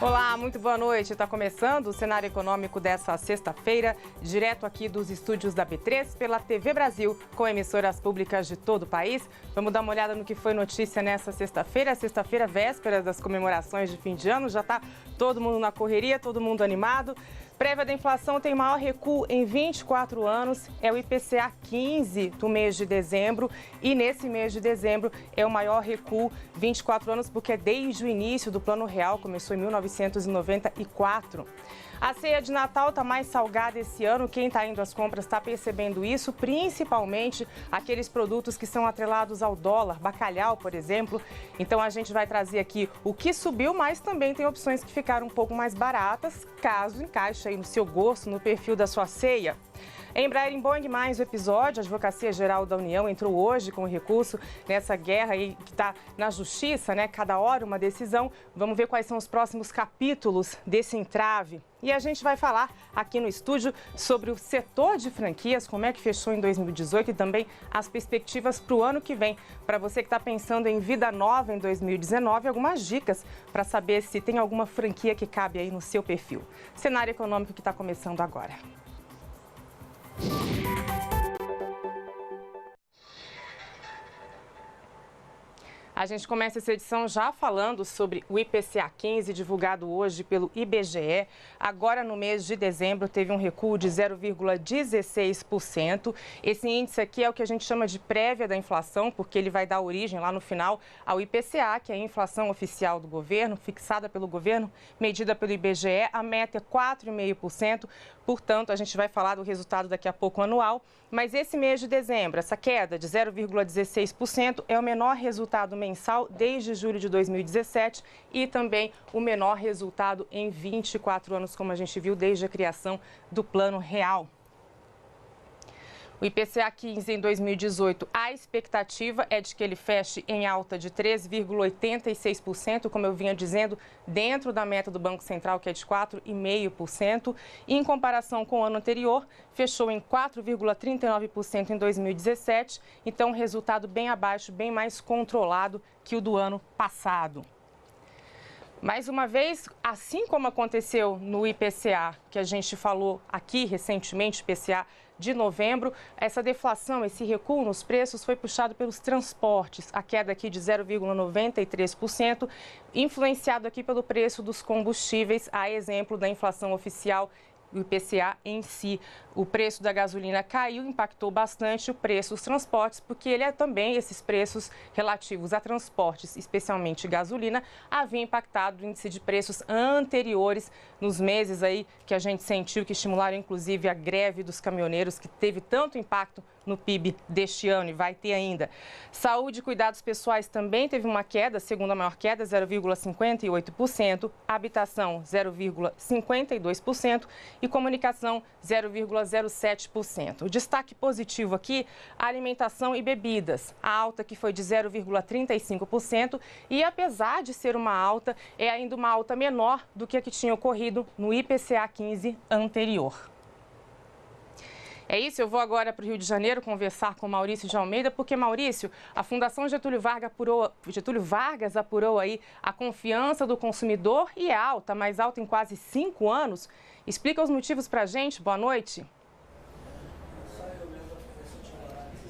Olá, muito boa noite. Está começando o cenário econômico dessa sexta-feira, direto aqui dos estúdios da B3 pela TV Brasil, com emissoras públicas de todo o país. Vamos dar uma olhada no que foi notícia nessa sexta-feira. Sexta-feira, véspera das comemorações de fim de ano, já está todo mundo na correria, todo mundo animado. Prévia da inflação tem maior recuo em 24 anos, é o IPCA 15 do mês de dezembro. E nesse mês de dezembro é o maior recuo 24 anos, porque é desde o início do Plano Real, começou em 1994. A ceia de Natal está mais salgada esse ano. Quem está indo às compras está percebendo isso, principalmente aqueles produtos que são atrelados ao dólar, bacalhau, por exemplo. Então a gente vai trazer aqui o que subiu, mas também tem opções que ficaram um pouco mais baratas, caso encaixe aí no seu gosto, no perfil da sua ceia. Embraer em Boeing, mais um episódio. A Advocacia Geral da União entrou hoje com recurso nessa guerra aí que está na justiça, né? Cada hora uma decisão. Vamos ver quais são os próximos capítulos desse entrave. E a gente vai falar aqui no estúdio sobre o setor de franquias, como é que fechou em 2018 e também as perspectivas para o ano que vem. Para você que está pensando em vida nova em 2019, algumas dicas para saber se tem alguma franquia que cabe aí no seu perfil. Cenário econômico que está começando agora. A gente começa essa edição já falando sobre o IPCA 15, divulgado hoje pelo IBGE. Agora, no mês de dezembro, teve um recuo de 0,16%. Esse índice aqui é o que a gente chama de prévia da inflação, porque ele vai dar origem lá no final ao IPCA, que é a inflação oficial do governo, fixada pelo governo, medida pelo IBGE. A meta é 4,5%. Portanto, a gente vai falar do resultado daqui a pouco anual. Mas esse mês de dezembro, essa queda de 0,16% é o menor resultado mensal desde julho de 2017 e também o menor resultado em 24 anos, como a gente viu desde a criação do Plano Real. O IPCA 15 em 2018, a expectativa é de que ele feche em alta de 3,86%, como eu vinha dizendo, dentro da meta do Banco Central, que é de 4,5%. E em comparação com o ano anterior, fechou em 4,39% em 2017, então um resultado bem abaixo, bem mais controlado que o do ano passado. Mais uma vez, assim como aconteceu no IPCA, que a gente falou aqui recentemente, IPCA de novembro, essa deflação, esse recuo nos preços foi puxado pelos transportes. A queda aqui de 0,93%, influenciado aqui pelo preço dos combustíveis, a exemplo da inflação oficial, o IPCA em si. O preço da gasolina caiu, impactou bastante o preço dos transportes, porque ele é também, esses preços relativos a transportes, especialmente gasolina, havia impactado o índice de preços anteriores nos meses aí que a gente sentiu, que estimularam inclusive a greve dos caminhoneiros, que teve tanto impacto no PIB deste ano e vai ter ainda. Saúde e cuidados pessoais também teve uma queda, segunda maior queda, 0,58%, habitação 0,52% e comunicação 0,07%. O destaque positivo aqui, alimentação e bebidas, a alta que foi de 0,35% e apesar de ser uma alta, é ainda uma alta menor do que a que tinha ocorrido no IPCA 15 anterior. É isso, eu vou agora para o Rio de Janeiro conversar com Maurício de Almeida, porque, Maurício, a Fundação Getúlio Vargas apurou aí a confiança do consumidor e é alta, mais alta em quase 5 anos. Explica os motivos para a gente. Boa noite.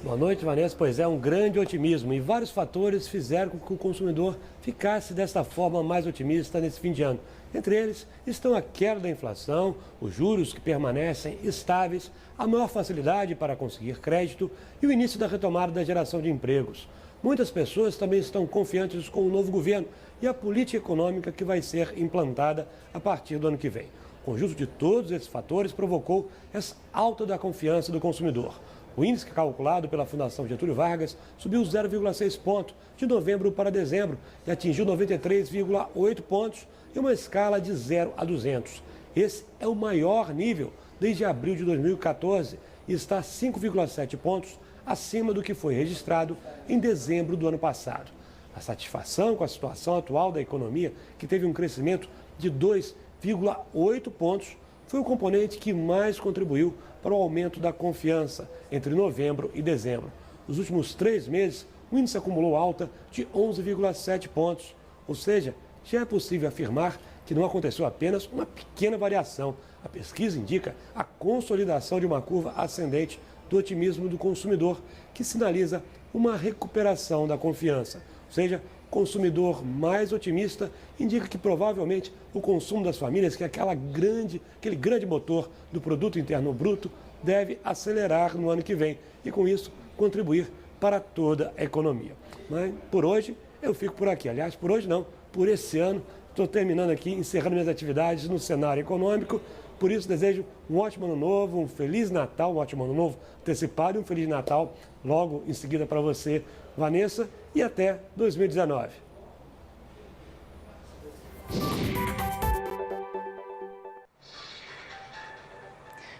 Boa noite, Vanessa. Pois é, um grande otimismo e vários fatores fizeram com que o consumidor ficasse desta forma mais otimista nesse fim de ano. Entre eles estão a queda da inflação, os juros que permanecem estáveis, a maior facilidade para conseguir crédito e o início da retomada da geração de empregos. Muitas pessoas também estão confiantes com o novo governo e a política econômica que vai ser implantada a partir do ano que vem. O conjunto de todos esses fatores provocou essa alta da confiança do consumidor. O índice calculado pela Fundação Getúlio Vargas subiu 0,6 pontos de novembro para dezembro e atingiu 93,8 pontos em uma escala de 0 a 200. Esse é o maior nível desde abril de 2014 e está 5,7 pontos acima do que foi registrado em dezembro do ano passado. A satisfação com a situação atual da economia, que teve um crescimento de 2,8 pontos, foi o componente que mais contribuiu para o aumento da confiança entre novembro e dezembro. Nos últimos 3 meses, o índice acumulou alta de 11,7 pontos, ou seja, já é possível afirmar que não aconteceu apenas uma pequena variação. A pesquisa indica a consolidação de uma curva ascendente do otimismo do consumidor, que sinaliza uma recuperação da confiança. Ou seja, consumidor mais otimista indica que provavelmente o consumo das famílias, que é aquele grande motor do produto interno bruto, deve acelerar no ano que vem e, com isso, contribuir para toda a economia. Mas, por hoje, eu fico por aqui. Aliás, por hoje não, por esse ano. Estou terminando aqui, encerrando minhas atividades no cenário econômico. Por isso, desejo um ótimo ano novo, um Feliz Natal, um ótimo ano novo antecipado e um Feliz Natal logo em seguida para você, Vanessa, e até 2019.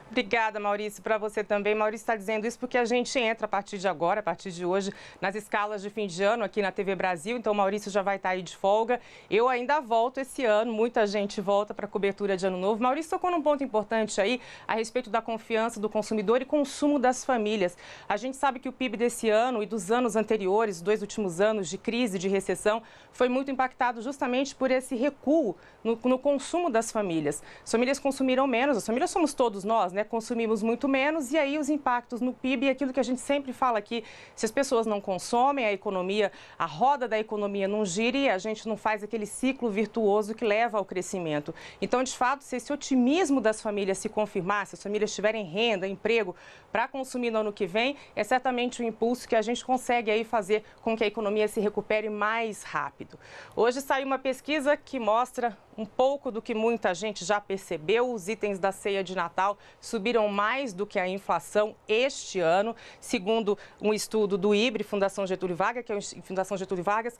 Obrigada, Maurício, para você também. Maurício está dizendo isso porque a gente entra a partir de agora, a partir de hoje, nas escalas de fim de ano aqui na TV Brasil. Então, o Maurício já vai estar aí de folga. Eu ainda volto esse ano, muita gente volta para a cobertura de Ano Novo. Maurício tocou num ponto importante aí a respeito da confiança do consumidor e consumo das famílias. A gente sabe que o PIB desse ano e dos anos anteriores, 2 últimos anos de crise, de recessão, foi muito impactado justamente por esse recuo no consumo das famílias. As famílias consumiram menos, as famílias somos todos nós, né? Consumimos muito menos e aí os impactos no PIB, aquilo que a gente sempre fala aqui, se as pessoas não consomem, a economia, a roda da economia não gira e a gente não faz aquele ciclo virtuoso que leva ao crescimento. Então, de fato, se esse otimismo das famílias se confirmar, se as famílias tiverem renda, emprego para consumir no ano que vem, é certamente um impulso que a gente consegue aí fazer com que a economia se recupere mais rápido. Hoje saiu uma pesquisa que mostra um pouco do que muita gente já percebeu. Os itens da ceia de Natal subiram mais do que a inflação este ano, segundo um estudo do IBRE, Fundação Getúlio Vargas, que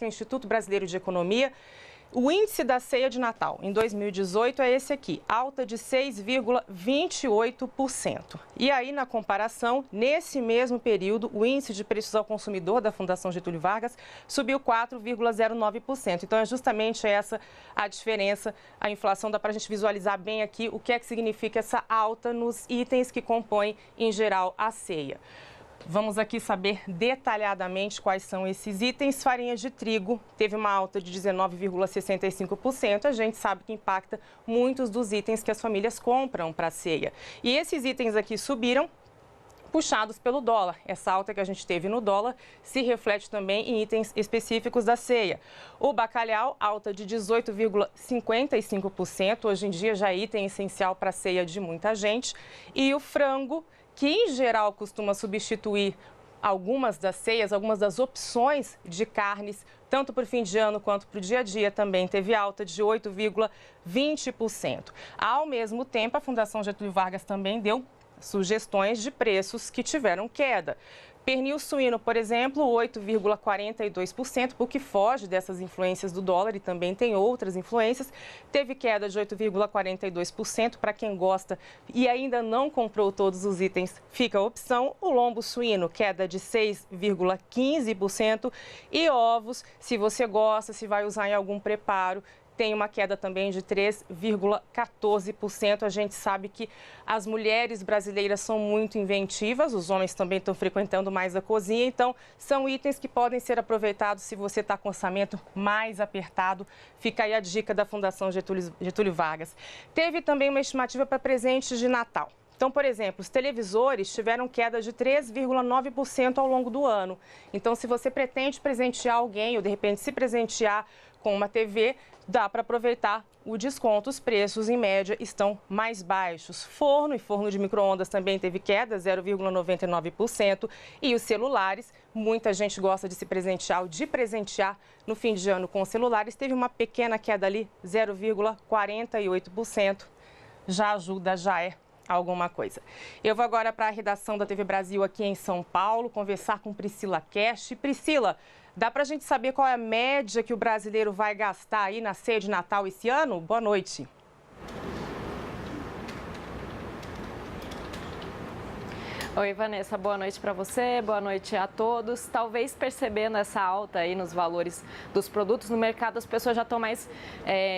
é o Instituto Brasileiro de Economia. O índice da ceia de Natal em 2018 é esse aqui, alta de 6,28%. E aí, na comparação, nesse mesmo período, o índice de preços ao consumidor da Fundação Getúlio Vargas subiu 4,09%. Então, é justamente essa a diferença. A inflação dá para a gente visualizar bem aqui o que é que significa essa alta nos itens que compõem, em geral, a ceia. Vamos aqui saber detalhadamente quais são esses itens. Farinha de trigo teve uma alta de 19,65%. A gente sabe que impacta muitos dos itens que as famílias compram para a ceia. E esses itens aqui subiram, puxados pelo dólar. Essa alta que a gente teve no dólar se reflete também em itens específicos da ceia. O bacalhau, alta de 18,55%. Hoje em dia já é item essencial para a ceia de muita gente. E o frango, que em geral costuma substituir algumas das ceias, algumas das opções de carnes, tanto para o fim de ano quanto para o dia a dia, também teve alta de 8,20%. Ao mesmo tempo, a Fundação Getúlio Vargas também deu sugestões de preços que tiveram queda. Pernil suíno, por exemplo, 8,42%, o que foge dessas influências do dólar e também tem outras influências. Teve queda de 8,42%. Para quem gosta e ainda não comprou todos os itens, fica a opção. O lombo suíno, queda de 6,15%. E ovos, se você gosta, se vai usar em algum preparo, tem uma queda também de 3,14%. A gente sabe que as mulheres brasileiras são muito inventivas, os homens também estão frequentando mais a cozinha, então são itens que podem ser aproveitados se você está com orçamento mais apertado. Fica aí a dica da Fundação Getúlio Vargas. Teve também uma estimativa para presentes de Natal. Então, por exemplo, os televisores tiveram queda de 3,9% ao longo do ano. Então, se você pretende presentear alguém ou, de repente, se presentear com uma TV, dá para aproveitar o desconto. Os preços, em média, estão mais baixos. Forno e forno de micro-ondas também teve queda, 0,99%. E os celulares, muita gente gosta de se presentear ou de presentear no fim de ano com celulares, teve uma pequena queda ali, 0,48%. Já ajuda, já é alguma coisa. Eu vou agora para a redação da TV Brasil aqui em São Paulo, conversar com Priscila Cash. Priscila, dá para a gente saber qual é a média que o brasileiro vai gastar aí na ceia de Natal esse ano? Boa noite. Oi, Vanessa, boa noite para você, boa noite a todos. Talvez percebendo essa alta aí nos valores dos produtos no mercado, as pessoas já estão mais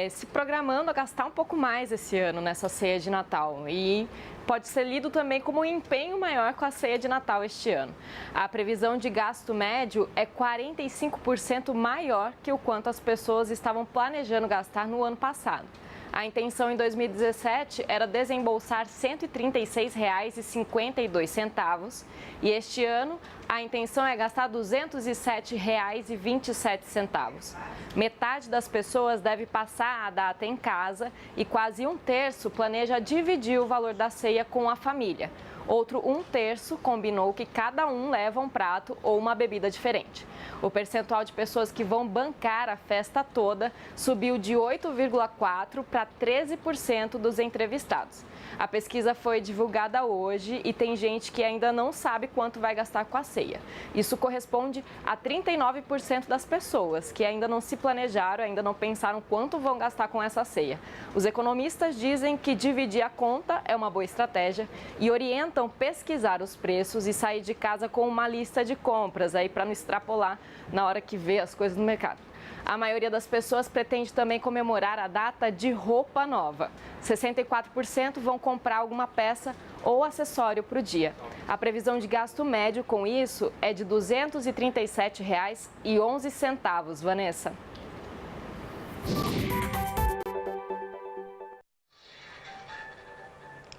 se programando a gastar um pouco mais esse ano nessa ceia de Natal. E pode ser lido também como um empenho maior com a ceia de Natal este ano. A previsão de gasto médio é 45% maior que o quanto as pessoas estavam planejando gastar no ano passado. A intenção em 2017 era desembolsar R$ 136,52 e este ano a intenção é gastar R$ 207,27. Metade das pessoas deve passar a data em casa e quase um terço planeja dividir o valor da ceia com a família. Outro um terço combinou que cada um leva um prato ou uma bebida diferente. O percentual de pessoas que vão bancar a festa toda subiu de 8,4% para 13% dos entrevistados. A pesquisa foi divulgada hoje e tem gente que ainda não sabe quanto vai gastar com a ceia. Isso corresponde a 39% das pessoas que ainda não se planejaram, ainda não pensaram quanto vão gastar com essa ceia. Os economistas dizem que dividir a conta é uma boa estratégia e orientam pesquisar os preços e sair de casa com uma lista de compras aí para não extrapolar na hora que vê as coisas no mercado. A maioria das pessoas pretende também comemorar a data de roupa nova. 64% vão comprar alguma peça ou acessório para o dia. A previsão de gasto médio com isso é de R$ 237,11, Vanessa.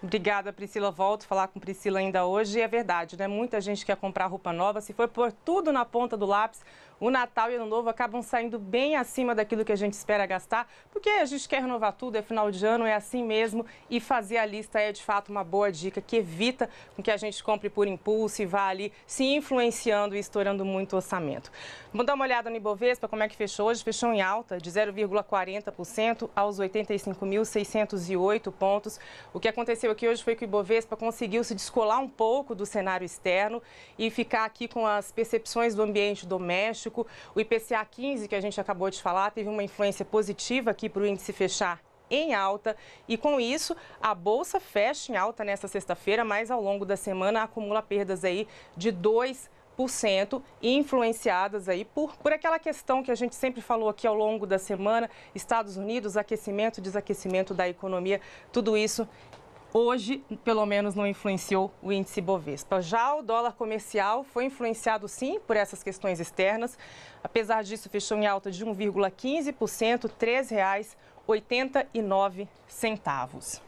Obrigada, Priscila. Volto a falar com Priscila ainda hoje. E é verdade, né? Muita gente quer comprar roupa nova. Se for pôr tudo na ponta do lápis, o Natal e o Ano Novo acabam saindo bem acima daquilo que a gente espera gastar, porque a gente quer renovar tudo, é final de ano, é assim mesmo, e fazer a lista é de fato uma boa dica, que evita com que a gente compre por impulso e vá ali se influenciando e estourando muito o orçamento. Vamos dar uma olhada no Ibovespa, como é que fechou hoje? Fechou em alta de 0,40% aos 85.608 pontos. O que aconteceu aqui hoje foi que o Ibovespa conseguiu se descolar um pouco do cenário externo e ficar aqui com as percepções do ambiente doméstico. O IPCA 15, que a gente acabou de falar, teve uma influência positiva aqui para o índice fechar em alta e, com isso, a Bolsa fecha em alta nesta sexta-feira, mas ao longo da semana acumula perdas aí de 2%, influenciadas aí por aquela questão que a gente sempre falou aqui ao longo da semana, Estados Unidos, aquecimento, desaquecimento da economia, tudo isso hoje, pelo menos, não influenciou o índice Bovespa. Já o dólar comercial foi influenciado, sim, por essas questões externas. Apesar disso, fechou em alta de 1,15%, R$ 3,89.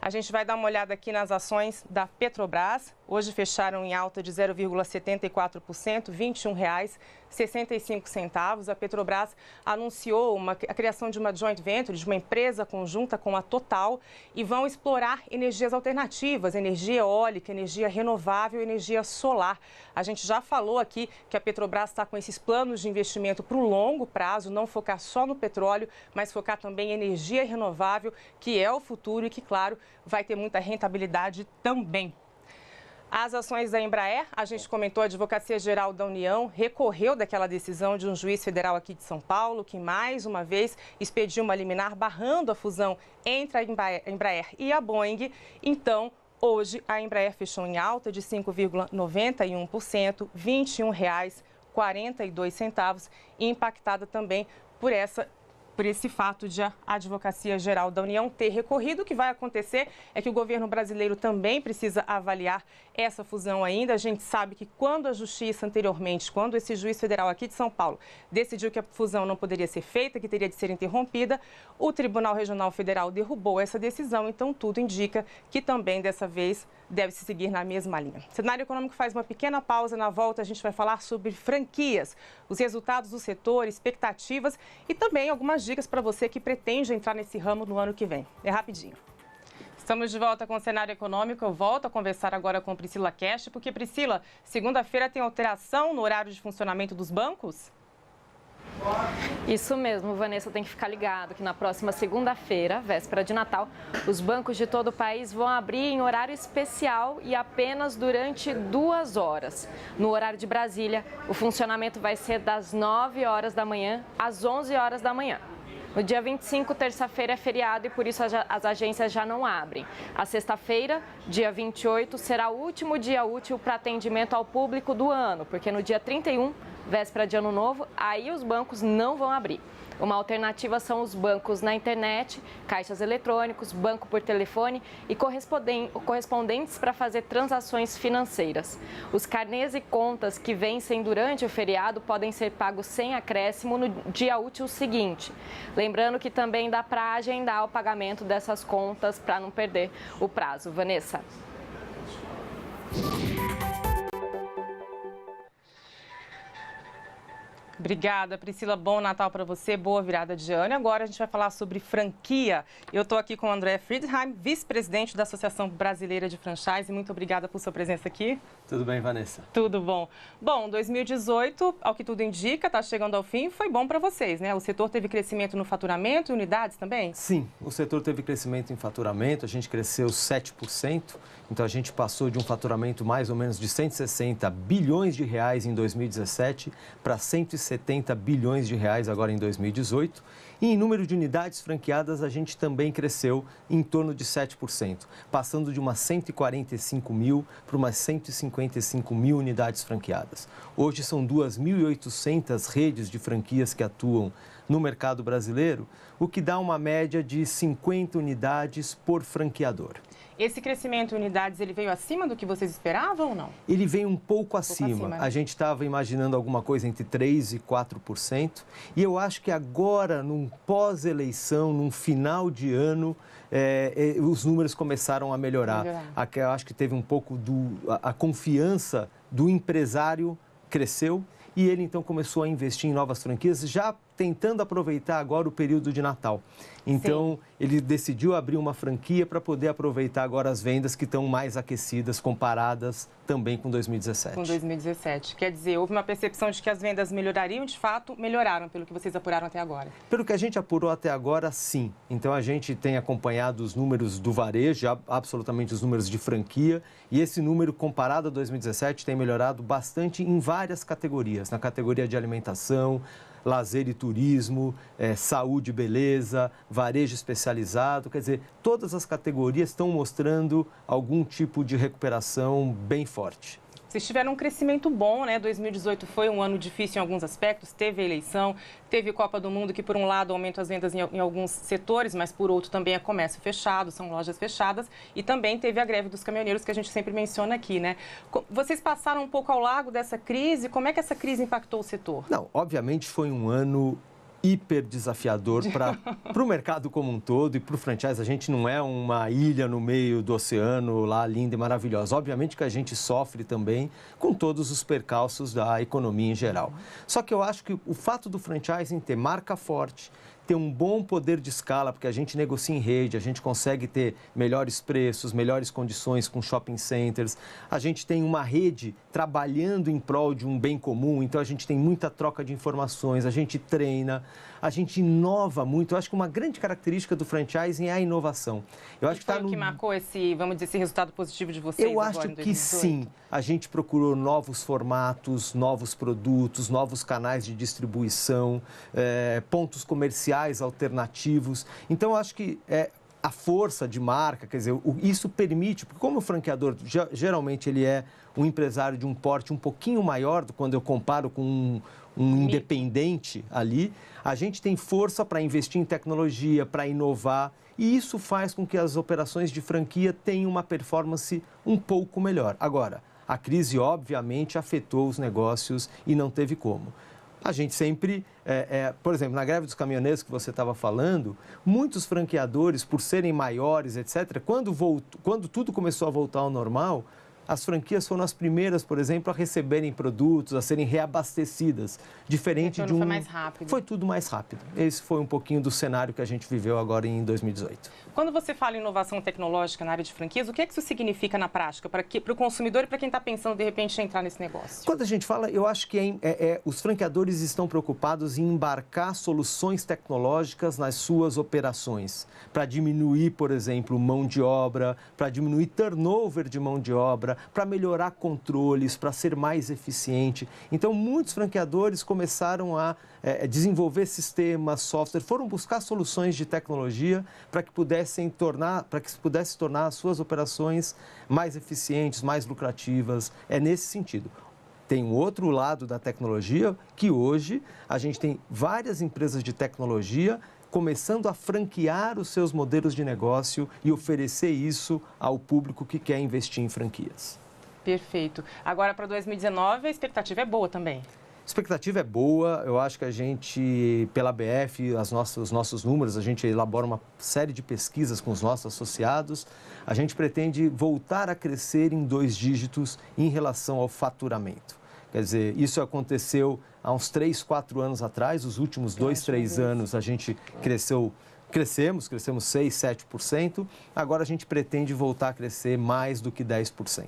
A gente vai dar uma olhada aqui nas ações da Petrobras. Hoje fecharam em alta de 0,74%, R$ 21,65. A Petrobras anunciou a criação de uma joint venture, de uma empresa conjunta com a Total, e vão explorar energias alternativas, energia eólica, energia renovável, energia solar. A gente já falou aqui que a Petrobras está com esses planos de investimento para o longo prazo, não focar só no petróleo, mas focar também em energia renovável, que é o futuro e que, claro, vai ter muita rentabilidade também. As ações da Embraer, a gente comentou, a Advocacia Geral da União recorreu daquela decisão de um juiz federal aqui de São Paulo, que mais uma vez expediu uma liminar barrando a fusão entre a Embraer e a Boeing. Então, hoje, a Embraer fechou em alta de 5,91%, R$ 21,42, impactada também por esse fato de a Advocacia Geral da União ter recorrido. O que vai acontecer é que o governo brasileiro também precisa avaliar essa fusão ainda. A gente sabe que quando a Justiça anteriormente, quando esse juiz federal aqui de São Paulo decidiu que a fusão não poderia ser feita, que teria de ser interrompida, o Tribunal Regional Federal derrubou essa decisão. Então, tudo indica que também dessa vez deve-se seguir na mesma linha. O cenário econômico faz uma pequena pausa. Na volta, a gente vai falar sobre franquias, os resultados do setor, expectativas e também algumas dicas para você que pretende entrar nesse ramo no ano que vem. É rapidinho. Estamos de volta com o cenário econômico. Eu volto a conversar agora com Priscila Cash, porque, Priscila, segunda-feira tem alteração no horário de funcionamento dos bancos? Isso mesmo, Vanessa, tem que ficar ligado que na próxima segunda-feira, véspera de Natal, os bancos de todo o país vão abrir em horário especial e apenas durante 2 horas. No horário de Brasília, o funcionamento vai ser das 9 horas da manhã às 11 horas da manhã. No dia 25, terça-feira, é feriado e por isso as agências já não abrem. A sexta-feira, dia 28, será o último dia útil para atendimento ao público do ano, porque no dia 31, véspera de Ano Novo, aí os bancos não vão abrir. Uma alternativa são os bancos na internet, caixas eletrônicos, banco por telefone e correspondentes para fazer transações financeiras. Os carnês e contas que vencem durante o feriado podem ser pagos sem acréscimo no dia útil seguinte. Lembrando que também dá para agendar o pagamento dessas contas para não perder o prazo. Vanessa. Obrigada, Priscila. Bom Natal para você, boa virada de ano. E agora a gente vai falar sobre franquia. Eu estou aqui com o André Friedheim, vice-presidente da Associação Brasileira de Franchise. Muito obrigada por sua presença aqui. Tudo bem, Vanessa? Tudo bom. Bom, 2018, ao que tudo indica, está chegando ao fim, foi bom para vocês, né? O setor teve crescimento no faturamento e unidades também? Sim, o setor teve crescimento em faturamento, a gente cresceu 7%. Então, a gente passou de um faturamento mais ou menos de 160 bilhões de reais em 2017 para 170 bilhões de reais agora em 2018. E em número de unidades franqueadas, a gente também cresceu em torno de 7%, passando de umas 145 mil para umas 155 mil unidades franqueadas. Hoje são 2.800 redes de franquias que atuam no mercado brasileiro, o que dá uma média de 50 unidades por franqueador. Esse crescimento em unidades, ele veio acima do que vocês esperavam ou não? Ele veio um pouco acima. Né? A gente estava imaginando alguma coisa entre 3% e 4%. E eu acho que agora, num pós-eleição, num final de ano, os números começaram a melhorar. Eu acho que teve um pouco a confiança do empresário cresceu e ele então começou a investir em novas franquias, já tentando aproveitar agora o período de Natal. Então, ele decidiu abrir uma franquia para poder aproveitar agora as vendas que estão mais aquecidas, comparadas também com 2017. Com 2017. Quer dizer, houve uma percepção de que as vendas melhorariam, de fato, melhoraram, pelo que vocês apuraram até agora? Pelo que a gente apurou até agora, sim. Então, a gente tem acompanhado os números do varejo, absolutamente os números de franquia, e esse número, comparado a 2017, tem melhorado bastante em várias categorias. Na categoria de alimentação, lazer e turismo, saúde e beleza, varejo especializado, quer dizer, todas as categorias estão mostrando algum tipo de recuperação bem forte. Vocês tiveram um crescimento bom, né? 2018 foi um ano difícil em alguns aspectos, teve a eleição, teve Copa do Mundo, que por um lado aumenta as vendas em alguns setores, mas por outro também é comércio fechado, são lojas fechadas, e também teve a greve dos caminhoneiros, que a gente sempre menciona aqui, né? Vocês passaram um pouco ao largo dessa crise, como é que essa crise impactou o setor? Não, obviamente foi um ano hiper desafiador para o mercado como um todo e para o franchise. A gente não é uma ilha no meio do oceano lá linda e maravilhosa. Obviamente que a gente sofre também com todos os percalços da economia em geral. Só que eu acho que o fato do franchising ter marca forte, ter um bom poder de escala, porque a gente negocia em rede, a gente consegue ter melhores preços, melhores condições com shopping centers, a gente tem uma rede trabalhando em prol de um bem comum, então a gente tem muita troca de informações, a gente treina, a gente inova muito. Eu acho que uma grande característica do franchising é a inovação. Eu acho que foi o que marcou esse, vamos dizer, esse resultado positivo de vocês agora em 2018? Eu acho que sim. A gente procurou novos formatos, novos produtos, novos canais de distribuição, pontos comerciais alternativos. Então, eu acho que a força de marca, quer dizer, isso permite, porque como o franqueador, geralmente ele é um empresário de um porte um pouquinho maior do quando eu comparo com um independente ali, a gente tem força para investir em tecnologia, para inovar, e isso faz com que as operações de franquia tenham uma performance um pouco melhor. Agora, a crise obviamente afetou os negócios e não teve como. A gente sempre, por exemplo, na greve dos caminhoneiros que você estava falando, muitos franqueadores, por serem maiores, etc., quando tudo começou a voltar ao normal, as franquias foram as primeiras, por exemplo, a receberem produtos, a serem reabastecidas. Diferente de um... Foi mais rápido. Foi tudo mais rápido. Esse foi um pouquinho do cenário que a gente viveu agora em 2018. Quando você fala em inovação tecnológica na área de franquias, o que é que isso significa na prática para o consumidor e para quem está pensando, de repente, em entrar nesse negócio? Quando a gente fala, eu acho que os franqueadores estão preocupados em embarcar soluções tecnológicas nas suas operações, para diminuir, por exemplo, mão de obra, para diminuir turnover de mão de obra, para melhorar controles, para ser mais eficiente. Então, muitos franqueadores começaram a desenvolver sistemas, software, foram buscar soluções de tecnologia para que pudesse tornar as suas operações mais eficientes, mais lucrativas. É nesse sentido. tem um outro lado da tecnologia, que hoje a gente tem várias empresas de tecnologia começando a franquear os seus modelos de negócio e oferecer isso ao público que quer investir em franquias. Perfeito. Agora, para 2019, a expectativa é boa também. A expectativa é boa, eu acho que a gente, pela BF, os nossos números, a gente elabora uma série de pesquisas com os nossos associados, a gente pretende voltar a crescer em 2 dígitos em relação ao faturamento. Quer dizer, isso aconteceu há uns 3, 4 anos atrás, os últimos 2, 3 anos a gente crescemos 6, 7%, agora a gente pretende voltar a crescer mais do que 10%.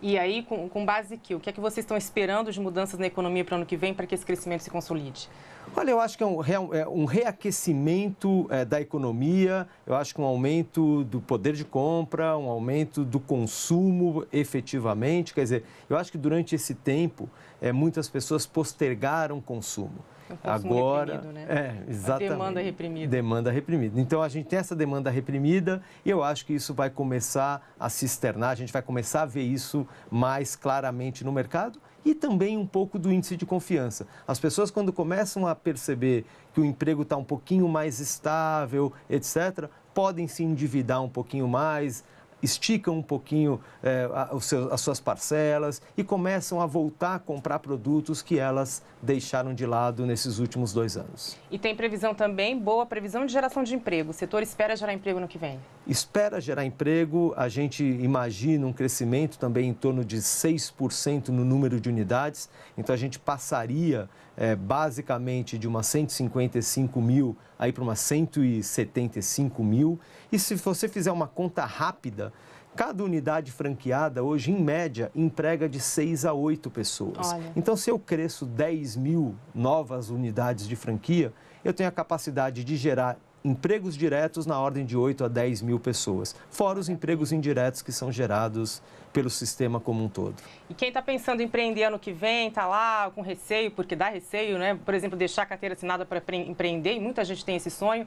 E aí, com base em o que é que vocês estão esperando de mudanças na economia para o ano que vem para que esse crescimento se consolide? Olha, eu acho que é um reaquecimento da economia, eu acho que um aumento do poder de compra, um aumento do consumo efetivamente. Quer dizer, eu acho que durante esse tempo muitas pessoas postergaram o consumo. Agora, reprimido, né? Exatamente. A demanda reprimida. Demanda reprimida. Então, a gente tem essa demanda reprimida e eu acho que isso vai começar a se externar, a gente vai começar a ver isso mais claramente no mercado e também um pouco do índice de confiança. As pessoas, quando começam a perceber que o emprego está um pouquinho mais estável, etc., podem se endividar um pouquinho mais, esticam um pouquinho as suas parcelas e começam a voltar a comprar produtos que elas deixaram de lado nesses últimos 2 anos. E tem previsão também, boa previsão de geração de emprego. O setor espera gerar emprego no que vem? Espera gerar emprego, a gente imagina um crescimento também em torno de 6% no número de unidades, então a gente passaria basicamente de umas 155 mil aí para umas 175 mil. E se você fizer uma conta rápida, cada unidade franqueada hoje, em média, emprega de 6 a 8 pessoas. Olha. Então, se eu cresço 10 mil novas unidades de franquia, eu tenho a capacidade de gerar empregos diretos na ordem de 8 a 10 mil pessoas, fora os empregos indiretos que são gerados pelo sistema como um todo. E quem está pensando em empreender ano que vem, está lá com receio, porque dá receio, né? Por exemplo, deixar a carteira assinada para empreender, e muita gente tem esse sonho.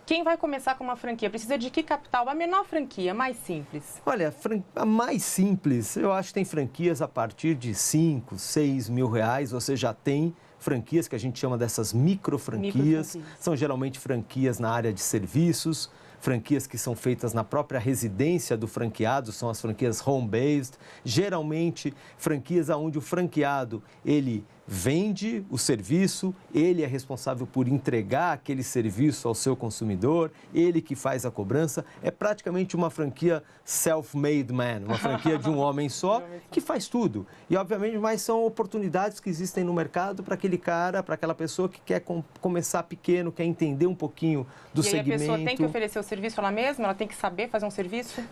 Quem vai começar com uma franquia? Precisa de que capital? A menor franquia, a mais simples? Olha, a mais simples, eu acho que tem franquias a partir de 5, 6 mil reais, você já tem franquias que a gente chama dessas microfranquias. São geralmente franquias na área de serviços, franquias que são feitas na própria residência do franqueado, são as franquias home-based. Geralmente, franquias onde o franqueado, ele vende o serviço, ele é responsável por entregar aquele serviço ao seu consumidor, ele que faz a cobrança. É praticamente uma franquia self-made man, uma franquia de um homem só, que faz tudo. E, obviamente, mas são oportunidades que existem no mercado para aquele cara, para aquela pessoa que quer começar pequeno, quer entender um pouquinho do segmento. E aí a pessoa tem que oferecer o serviço ela mesma? Ela tem que saber fazer um serviço?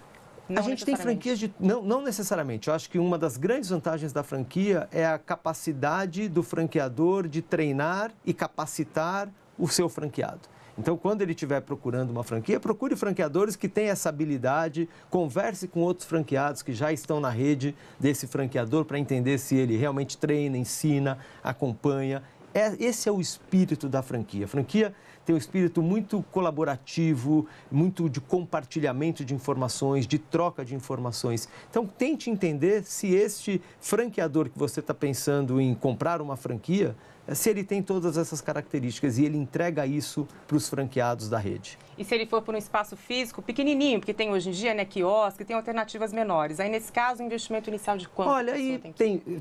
Não a gente tem franquias de... Não necessariamente. Eu acho que uma das grandes vantagens da franquia é a capacidade do franqueador de treinar e capacitar o seu franqueado. Então, quando ele estiver procurando uma franquia, procure franqueadores que têm essa habilidade, converse com outros franqueados que já estão na rede desse franqueador para entender se ele realmente treina, ensina, acompanha. Esse é o espírito da franquia. A franquia tem um espírito muito colaborativo, muito de compartilhamento de informações, de troca de informações. Então, tente entender se este franqueador que você está pensando em comprar uma franquia, se ele tem todas essas características e ele entrega isso para os franqueados da rede. E se ele for por um espaço físico pequenininho, porque tem hoje em dia, né, quiosque, tem alternativas menores. Aí, nesse caso, o investimento inicial de quanto? Olha, aí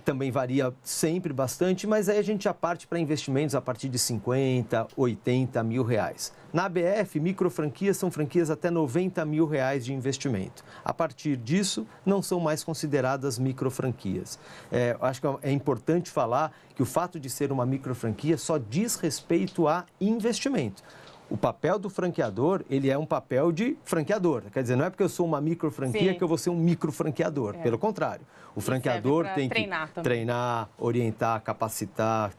também varia sempre bastante, mas aí a gente já parte para investimentos a partir de 50, 80 mil reais. Na ABF, microfranquias são franquias até 90 mil reais de investimento. A partir disso, não são mais consideradas microfranquias. Acho que é importante falar que o fato de ser uma microfranquia só diz respeito a investimento. O papel do franqueador, ele é um papel de franqueador. Quer dizer, não é porque eu sou uma microfranquia que eu vou ser um microfranqueador. Pelo contrário, o franqueador tem que treinar, orientar, capacitar,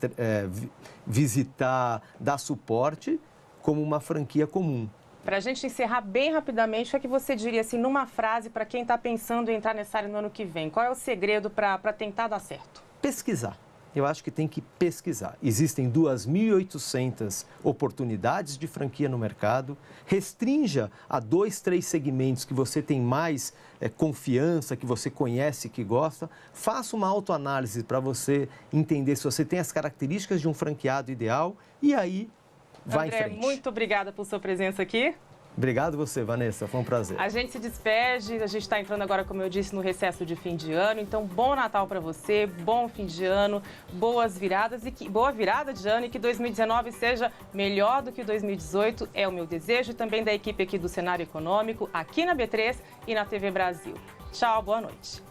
visitar, dar suporte como uma franquia comum. Para a gente encerrar bem rapidamente, o que é que você diria, assim, numa frase, para quem está pensando em entrar nessa área no ano que vem? Qual é o segredo para tentar dar certo? Pesquisar. eu acho que tem que pesquisar. Existem 2.800 oportunidades de franquia no mercado. Restrinja a 2, 3 segmentos que você tem mais confiança, que você conhece, que gosta. Faça uma autoanálise para você entender se você tem as características de um franqueado ideal e aí vai em frente. Muito obrigada por sua presença aqui. Obrigado você, Vanessa, foi um prazer. A gente se despede, a gente está entrando agora, como eu disse, no recesso de fim de ano. Então, bom Natal para você, bom fim de ano, boas viradas boa virada de ano e que 2019 seja melhor do que 2018. É o meu desejo e também da equipe aqui do Cenário Econômico, aqui na B3 e na TV Brasil. Tchau, boa noite.